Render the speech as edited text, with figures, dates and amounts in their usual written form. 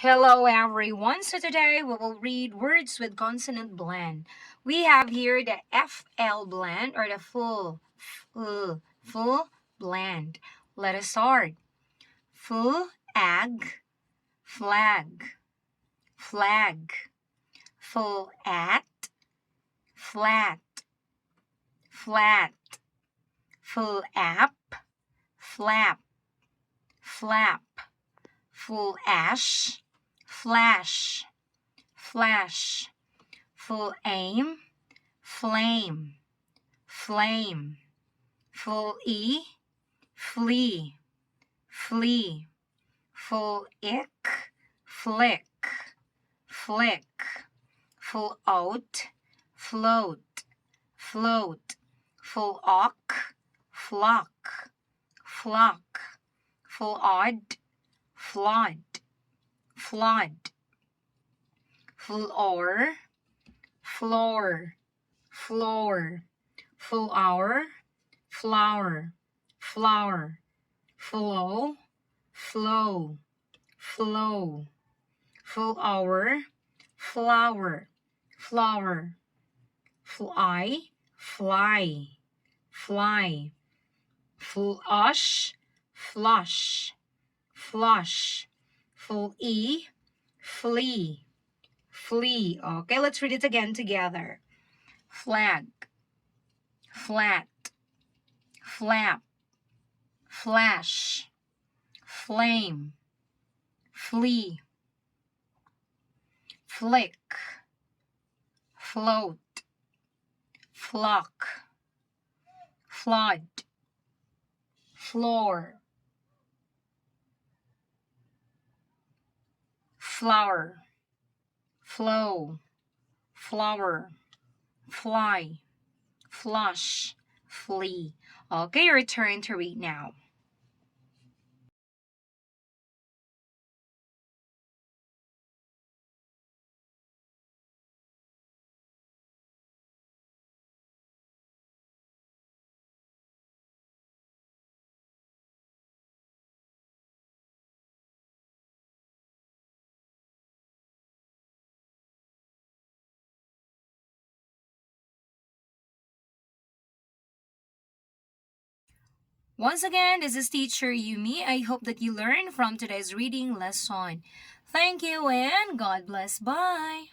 Hello everyone. So today we will read words with consonant blend. We have here the FL blend or the full blend. Let us start. Full ag, flag, flag. Full at, flat, flat. Full app, flap, flap. Full ash, flash, flash. Full aim, flame, flame. Full E, flee, flee. Full ick, flick, flick. Full out, float, float. Full ock, flock, flock. Full odd, flood, flood. Full or, floor, floor. Full hour, flower, flower. Flow, flow, flow. Full hour, flower, flower. Fly, fly, fly. Full ush, flush, flush. Full E, flee, flee. Okay, let's read it again together. Flag, flat, flap, flash, flame, flee, flick, float, flock, flood, floor, flower, flow, flower, fly, flush, flee. Okay, your turn to read now. Once again, this is teacher Yumi. I hope that you learned from today's reading lesson. Thank you and God bless. Bye.